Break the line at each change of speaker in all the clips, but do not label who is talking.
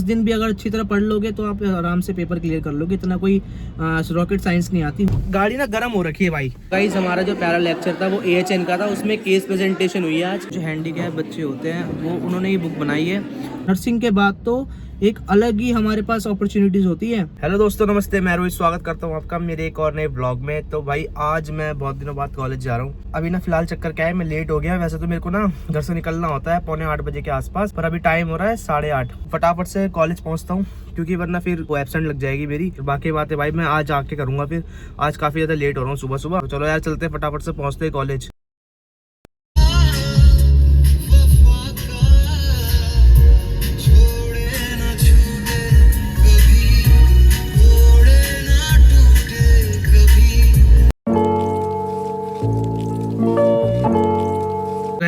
दिन भी अगर अच्छी तरह पढ़ लोगे तो आप आराम से पेपर क्लियर कर लोगे, इतना कोई रॉकेट साइंस नहीं आती। गाड़ी ना गर्म हो रखी है भाई। गाइस हमारा जो पहला लेक्चर था वो AHN का था, उसमें केस प्रेजेंटेशन हुई है आज। जो हैंडीकैप बच्चे होते हैं वो उन्होंने ये बुक बनाई है। नर्सिंग के बाद तो एक अलग ही हमारे पास अपॉर्चुनिटीज होती है। हेलो दोस्तों, नमस्ते, मैं रोहित स्वागत करता हूँ आपका मेरे एक और नए ब्लॉग में। तो भाई आज मैं बहुत दिनों बाद कॉलेज जा रहा हूँ। अभी ना फिलहाल चक्कर क्या है, मैं लेट हो गया। वैसे तो मेरे को ना घर से निकलना होता है 7:45 बजे के आसपास, पर अभी टाइम हो रहा है 8:30। फटाफट से कॉलेज पहुँचता हूँ क्योंकि वरना फिर वो एब्सेंट लग जाएगी मेरी। बाकी बात है भाई, मैं आज आके करूँगा। फिर आज काफी ज्यादा लेट हो रहा हूँ सुबह सुबह। तो चलो यार चलते फटाफट से पहुँचते हैं कॉलेज।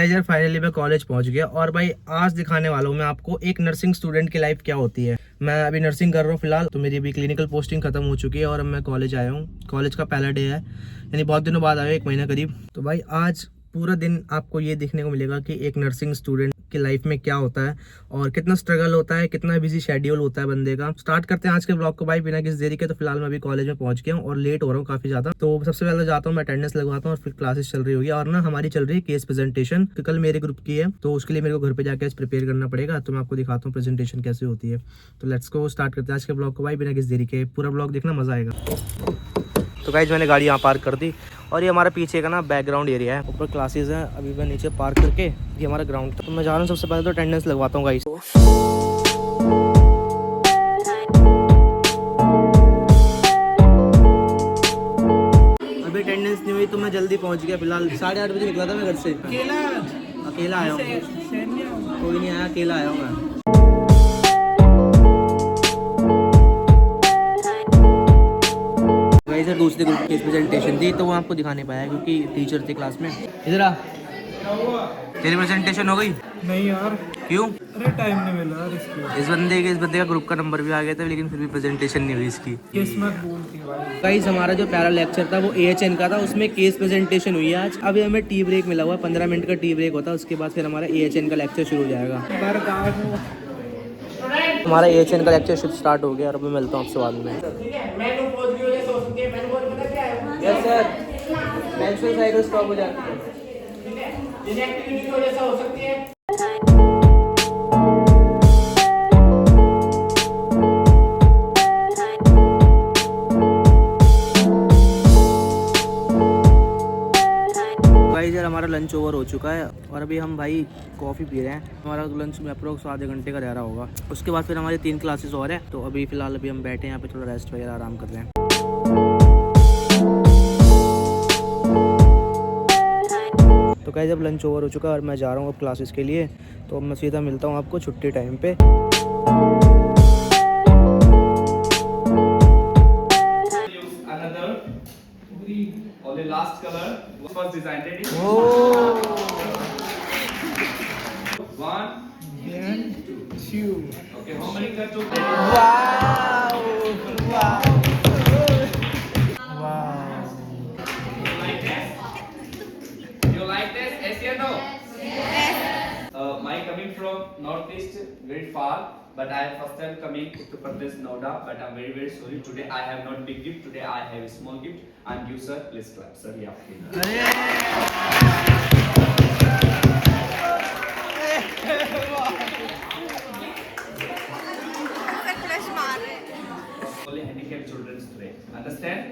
यार फाइनली मैं कॉलेज पहुंच गया और भाई आज दिखाने वाला हूँ मैं आपको एक नर्सिंग स्टूडेंट की लाइफ क्या होती है। मैं अभी नर्सिंग कर रहा हूँ फिलहाल, तो मेरी अभी क्लिनिकल पोस्टिंग खत्म हो चुकी है और अब मैं कॉलेज आया हूँ। कॉलेज का पहला डे है, यानी बहुत दिनों बाद आया, 1 महीना करीब। तो भाई आज पूरा दिन आपको ये देखने को मिलेगा कि एक नर्सिंग स्टूडेंट की लाइफ में क्या होता है और कितना स्ट्रगल होता है, कितना बिजी शेड्यूल होता है बंदे का। स्टार्ट करते हैं आज के ब्लॉग को भाई बिना किसी देरी के। तो फिलहाल मैं अभी कॉलेज में पहुंच गया हूँ और लेट हो रहा हूँ काफी ज्यादा। तो सबसे पहले जाता हूँ मैं अटेंडेंस लगवाता हूँ और फिर क्लासेस चल रही होगी। और ना हमारी चल रही है केस प्रेजेंटेशन, तो कल मेरे ग्रुप की है, तो उसके लिए मेरे को घर पे जाकर प्रिपेयर करना पड़ेगा। तो मैं आपको दिखाता हूँ प्रेजेंटेशन कैसे होती है। तो लेट्स को स्टार्ट करते हैं आज के ब्लॉग को भाई बिना किसी देरी के। पूरा ब्लॉग देखना, मजा आएगा। तो गाइज मैंने गाड़ी यहाँ पार्क कर दी और ये हमारा पीछे का ना बैकग्राउंड एरिया है। ऊपर क्लासेस हैं, अभी मैं नीचे पार्क करके ये हमारा ग्राउंड। तो मैं जा रहा हूँ, सबसे पहले तो अटेंडेंस लगवाता हूँ गाइज। अभी अटेंडेंस नहीं हुई तो मैं जल्दी पहुँच गया। फिलहाल 8:30 बजे निकला था मैं घर से। अकेला आया हूँ, कोई नहीं आया, अकेला आया हूँ मैं। सर दूसरे ग्रुप की प्रेजेंटेशन थी तो वो आपको दिखा नहीं पाया क्योंकि टीचर थे क्लास में। इधर आ, तेरी प्रेजेंटेशन हो गई?
नहीं यार।
क्यों?
अरे टाइम नहीं मिला यार इसकी।
इस बंदे का ग्रुप का नंबर भी आ गया था, लेकिन फिर भी प्रेजेंटेशन नहीं हुई इसकी।
किस्मत बोलती है भाई।
गाइस हमारा जो पहला लेक्चर था वो AHN का था, उसमें केस प्रेजेंटेशन हुई है आज। अभी हमें टी ब्रेक मिला हुआ है, 15 मिनट का टी ब्रेक होता है। उसके बाद फिर हमारा AHN का लेक्चर शुरू हो जाएगा। हमारा AHN का लेक्चर स्टार्ट हो गया और अभी मिलता हूँ आपसे बाद में। Yes sir, menstrual cycle stop हो जाती है। इनएक्टिविटी की वजह से हो सकती है। भाई यार हमारा लंच ओवर हो चुका है और अभी हम भाई कॉफ़ी पी रहे हैं। हमारा लंच में अप्रोक्स आधे घंटे का रह रहा होगा। उसके बाद फिर हमारी 3 क्लासेस और है। तो अभी फिलहाल हम बैठे हैं यहाँ पे, थोड़ा रेस्ट वगैरह आराम कर रहे हैं। तो गाइस जब लंच ओवर हो चुका है और मैं जा रहा हूँ अब क्लासेस के लिए। तो अब मैं सीधा मिलता हूँ आपको छुट्टी टाइम पे।
The last color was designed. Ready?
Oh.
1
and 2.
Okay, how many cut to?
Wow. Wow.
You like this? You like this? Yes or no? Yes. My coming from northeast, very far, but I am first time coming to Uttar Pradesh, Noida. But I'm very sorry. Today I have not big gift. Today I have a small gift. And you sir, please clap, sir. Yeah.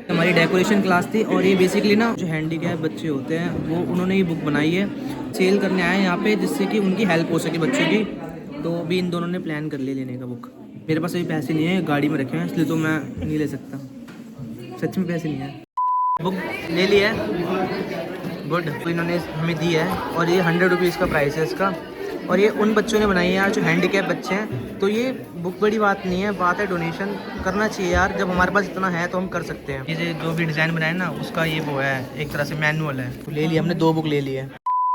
हमारी decoration class थी और ये basically ना जो handicap बच्चे होते हैं वो उन्होंने ये बुक बनाई है, सेल करने आए हैं यहाँ पे, जिससे कि उनकी हेल्प हो सके बच्चों की। तो अभी इन दोनों ने प्लान कर लिया लेने का बुक। मेरे पास अभी पैसे नहीं है, गाड़ी में रखे हैं, इसलिए तो मैं नहीं ले सकता। सच में पैसे नहीं है। बुक ले लिया है, गुड। तो इन्होंने हमें दी है और ये 100 रुपीज़ का प्राइस है इसका। और ये उन बच्चों ने बनाई है यार जो हैंडीकैप बच्चे हैं। तो ये बुक बड़ी बात नहीं है, बात है डोनेशन करना चाहिए यार। जब हमारे पास इतना है तो हम कर सकते हैं। ये जो भी डिज़ाइन बनाया ना उसका ये वो है, एक तरह से मैनुअल है। तो ले लिया हमने, 2 बुक ले ली है।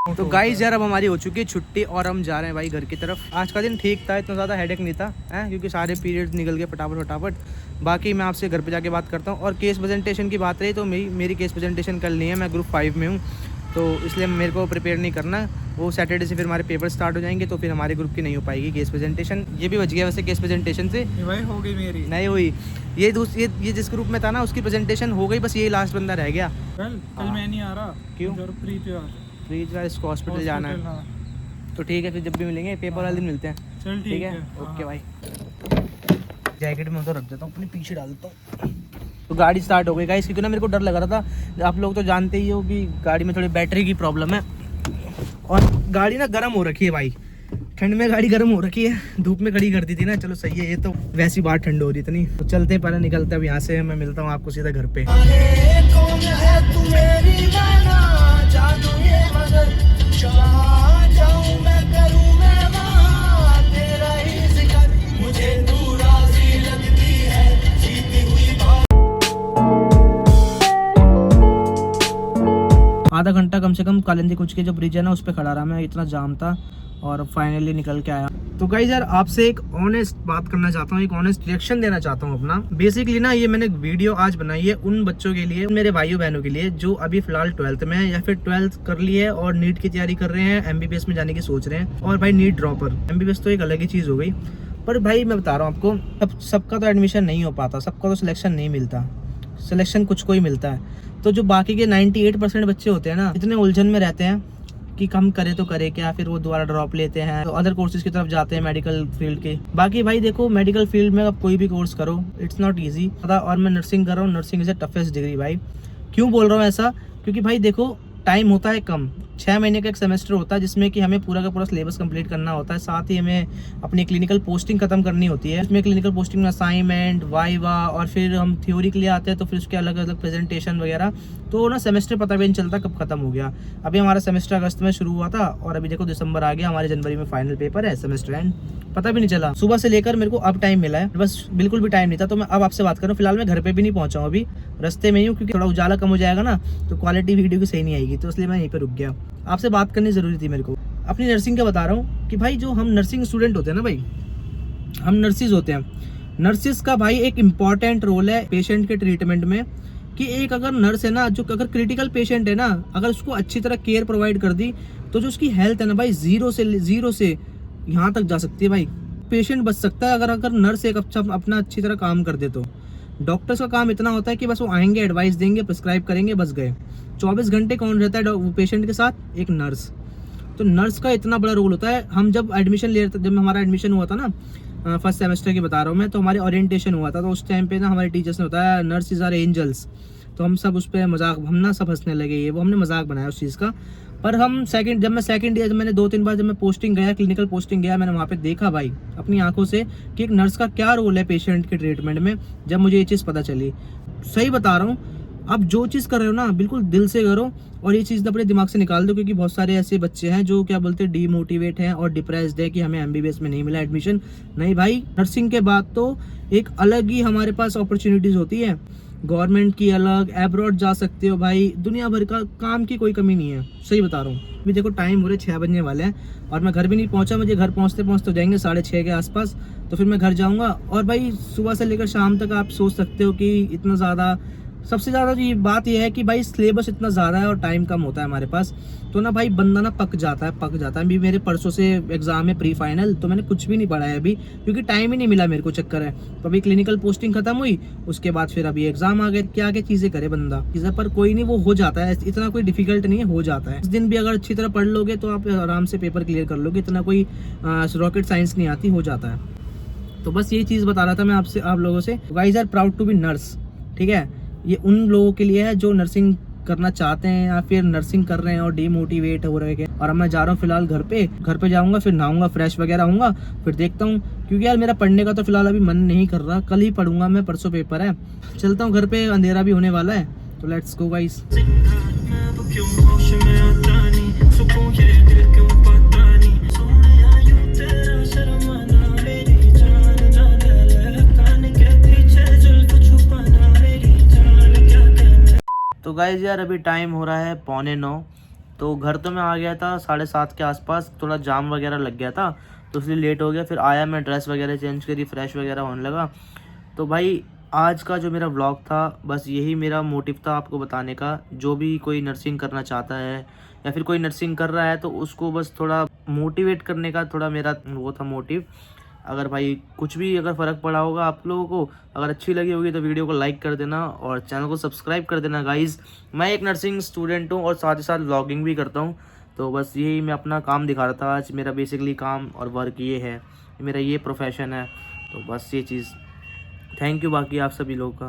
तो गाइस यार अब हमारी हो चुकी है छुट्टी और हम जा रहे हैं भाई घर की तरफ। आज का दिन ठीक था, इतना ज़्यादा हेडेक नहीं था क्योंकि सारे पीरियड्स निकल गए फटाफट। बाकी मैं आपसे घर पे जाके बात करता हूँ। और केस प्रेजेंटेशन की बात रही तो मेरी केस प्रेजेंटेशन कल नहीं है, मैं ग्रुप 5 में हूँ। तो इसलिए मेरे को प्रिपेयर नहीं करना है। वो सैटरडे से फिर हमारे पेपर स्टार्ट हो जाएंगे, तो फिर हमारे ग्रुप की नहीं हो पाएगी केस प्रेजेंटेशन। ये भी बच गया वैसे केस प्रेजेंटेशन से,
ये भाई हो गई मेरी।
नहीं हुई। ये जिस ग्रुप में था ना उसकी प्रेजेंटेशन हो गई, बस ये लास्ट बंदा रह गया।
कल मैं नहीं आ रहा।
क्यों? फ्रीज का इसको हॉस्पिटल जाना है।
हाँ।
तो ठीक है, फिर जब भी मिलेंगे पेपर वाले दिन मिलते हैं।
चल
ठीक है,
हाँ।
ओके भाई। जैकेट में तो रख देता हूँ, अपने पीछे डाल देता हूँ। तो गाड़ी स्टार्ट हो गई गाइस, क्योंकि ना मेरे को डर लग रहा था। आप लोग तो जानते ही हो कि गाड़ी में थोड़ी बैटरी की प्रॉब्लम है, और गाड़ी ना गर्म हो रखी है भाई। ठंड में गाड़ी गर्म हो रखी है, धूप में खड़ी कर दी थी ना। चलो सही है, ये तो वैसी बात ठंड हो रही इतनी। तो चलते पहले निकलते अब यहाँ से। मैं मिलता हूँ आपको सीधा घर पे। आधा घंटा कम से कम कालिंदी कुछ के जो ब्रिज है ना उस पर खड़ा रहा मैं, इतना जाम था, और फाइनली निकल के आया। तो गाइस यार आपसे एक ऑनेस्ट बात करना चाहता हूँ, एक ऑनेस्ट रिएक्शन देना चाहता हूँ अपना। बेसिकली ना ये मैंने वीडियो आज बनाई है उन बच्चों के लिए, मेरे भाइयों बहनों के लिए जो अभी फिलहाल 12th में है या फिर 12th कर ली है और नीट की तैयारी कर रहे हैं, MBBS में जाने की सोच रहे हैं। और भाई नीट ड्रॉपर, MBBS तो एक अलग ही चीज़ हो गई। पर भाई मैं बता रहा हूँ आपको, सबका तो एडमिशन नहीं हो पाता, सबका तो सिलेक्शन नहीं मिलता, सिलेक्शन कुछ को ही मिलता है। तो जो बाकी के 98% बच्चे होते हैं ना, इतने उलझन में रहते हैं कि हम करे तो करे क्या, फिर वो दोबारा ड्रॉप लेते हैं, तो अदर कोर्सेज की तरफ जाते हैं मेडिकल फील्ड के। बाकी भाई देखो, मेडिकल फील्ड में आप कोई भी कोर्स करो, इट्स नॉट ईजी। और मैं नर्सिंग कर रहा हूँ, nursing is the toughest degree भाई। क्यों बोल रहा हूँ ऐसा? क्योंकि भाई देखो टाइम होता है कम, 6 महीने का एक सेमेस्टर होता है जिसमें कि हमें पूरा का पूरा सिलेबस कंप्लीट करना होता है। साथ ही हमें अपनी क्लिनिकल पोस्टिंग खत्म करनी होती है। इसमें क्लिनिकल पोस्टिंग में असाइनमेंट, वाइवा, और फिर हम थ्योरी के लिए आते हैं तो फिर उसके अलग अलग प्रेजेंटेशन वगैरह। तो ना सेमेस्टर पता भी नहीं चलता कब खत्म हो गया। अभी हमारा सेमेस्टर अगस्त में शुरू हुआ था और अभी देखो दिसंबर आ गया, हमारे जनवरी में फाइनल पेपर है, सेमेस्टर एंड। पता भी नहीं चला, सुबह से लेकर मेरे को अब टाइम मिला है, बस बिल्कुल भी टाइम नहीं था। तो मैं अब आपसे बात करूँ, फिलहाल मैं घर पे भी नहीं पहुंचा हूँ, अभी रास्ते में ही हूँ, क्योंकि थोड़ा उजाला कम हो जाएगा ना तो क्वालिटी वीडियो की सही नहीं आएगी, तो इसलिए मैं यहीं पर रुक गया। आपसे बात करनी जरूरी थी मेरे को अपनी नर्सिंग का। बता रहा हूँ कि भाई जो हम नर्सिंग स्टूडेंट होते हैं ना भाई, हम नर्सिस होते हैं। नर्सिस का भाई एक इम्पॉर्टेंट रोल है पेशेंट के ट्रीटमेंट में, कि एक अगर नर्स है ना, जो अगर क्रिटिकल पेशेंट है ना, अगर उसको अच्छी तरह केयर प्रोवाइड कर दी तो जो उसकी हेल्थ है ना भाई, जीरो से यहाँ तक जा सकती है भाई। पेशेंट बच सकता है अगर नर्स एक अपना अच्छी तरह काम कर दे। तो डॉक्टर्स का काम इतना होता है कि बस वो आएंगे, एडवाइस देंगे, प्रिस्क्राइब करेंगे, बस गए। 24 घंटे कौन रहता है पेशेंट के साथ? एक नर्स। तो नर्स का इतना बड़ा रोल होता है। हम जब एडमिशन ले रहे थे, जब हमारा एडमिशन हुआ था ना, फर्स्ट सेमेस्टर की बता रहा हूँ मैं, तो हमारे ओरिएंटेशन हुआ था, तो उस टाइम पे ना हमारे टीचर्स ने बताया नर्सिस आर एंजल्स। तो हम सब उस पर मजाक, हम ना सब हंसने लगे, ये वो हमने मजाक बनाया उस चीज़ का। पर हम जब मैं सेकंड ईयर, जब मैंने 2-3 बार जब मैं पोस्टिंग गया, क्लिनिकल पोस्टिंग गया, मैंने वहाँ पे देखा भाई अपनी आंखों से कि एक नर्स का क्या रोल है पेशेंट के ट्रीटमेंट में। जब मुझे ये चीज़ पता चली, सही बता रहा हूँ, आप जो चीज़ कर रहे हो ना बिल्कुल दिल से करो, और ये चीज़ अपने दिमाग से निकाल दो, क्योंकि बहुत सारे ऐसे बच्चे हैं जो क्या बोलते हैं डीमोटिवेट हैं और डिप्रेस्ड है कि हमें MBBS में नहीं मिला एडमिशन। नहीं भाई, नर्सिंग के बाद तो एक अलग ही हमारे पास अपॉर्चुनिटीज़ होती है, गवर्नमेंट की अलग, एब्रॉड जा सकते हो भाई, दुनिया भर का काम की कोई कमी नहीं है। सही बता रहा हूँ। अभी देखो टाइम हो रहे 6 बजने वाले हैं और मैं घर भी नहीं पहुँचा। मुझे घर पहुँचते हो जाएंगे 6:30 के आसपास, तो फिर मैं घर जाऊँगा। और भाई सुबह से लेकर शाम तक आप सोच सकते हो कि इतना ज़्यादा, सबसे ज़्यादा तो ये बात यह है कि भाई सिलेबस इतना ज़्यादा है और टाइम कम होता है हमारे पास, तो ना भाई बंदा ना पक जाता है। अभी मेरे परसों से एग्ज़ाम है प्री फाइनल, तो मैंने कुछ भी नहीं पढ़ा है अभी, क्योंकि टाइम ही नहीं मिला मेरे को, चक्कर है। तो अभी क्लिनिकल पोस्टिंग खत्म हुई, उसके बाद फिर अभी एग्जाम आ गए, क्या क्या चीज़ें करे बंदा चीज़ें, पर कोई नहीं, वो हो जाता है, इतना कोई डिफिकल्ट नहीं है, हो जाता है। इस दिन भी अगर अच्छी तरह पढ़ लोगे तो आप आराम से पेपर क्लियर कर लोगे, इतना कोई रॉकेट साइंस नहीं आती, हो जाता है। तो बस ये चीज़ बता रहा था मैं आपसे, आप लोगों से। Guys are proud to be nurse, ठीक है। ये उन लोगों के लिए है जो नर्सिंग करना चाहते हैं या फिर नर्सिंग कर रहे हैं और डीमोटिवेट हो रहे हैं। और अब मैं जा रहा हूँ फिलहाल घर पे जाऊँगा, फिर नहाऊंगा, फ्रेश वगैरह होऊंगा, फिर देखता हूँ, क्योंकि यार मेरा पढ़ने का तो फिलहाल अभी मन नहीं कर रहा, कल ही पढ़ूंगा मैं, परसों पेपर है। चलता हूँ घर पे, अंधेरा भी होने वाला है, तो लेट्स गो गाइस। तो गाइज यार अभी टाइम हो रहा है 8:45, तो घर तो मैं आ गया था 7:30 के आसपास, थोड़ा जाम वगैरह लग गया था तो इसलिए लेट हो गया। फिर आया मैं, ड्रेस वगैरह चेंज करी, फ्रेश वगैरह होने लगा। तो भाई आज का जो मेरा व्लॉग था बस यही मेरा मोटिव था आपको बताने का। जो भी कोई नर्सिंग करना चाहता है या फिर कोई नर्सिंग कर रहा है तो उसको बस थोड़ा मोटिवेट करने का थोड़ा मेरा वो था मोटिव। अगर भाई कुछ भी अगर फ़र्क पड़ा होगा आप लोगों को, अगर अच्छी लगी होगी तो वीडियो को लाइक कर देना और चैनल को सब्सक्राइब कर देना गाइज़। मैं एक नर्सिंग स्टूडेंट हूँ और साथ ही साथ व्लॉगिंग भी करता हूँ, तो बस यही मैं अपना काम दिखा रहा था आज। मेरा बेसिकली काम और वर्क ये है, मेरा ये प्रोफेशन है, तो बस ये चीज़। थैंक यू बाकी आप सभी लोगों का।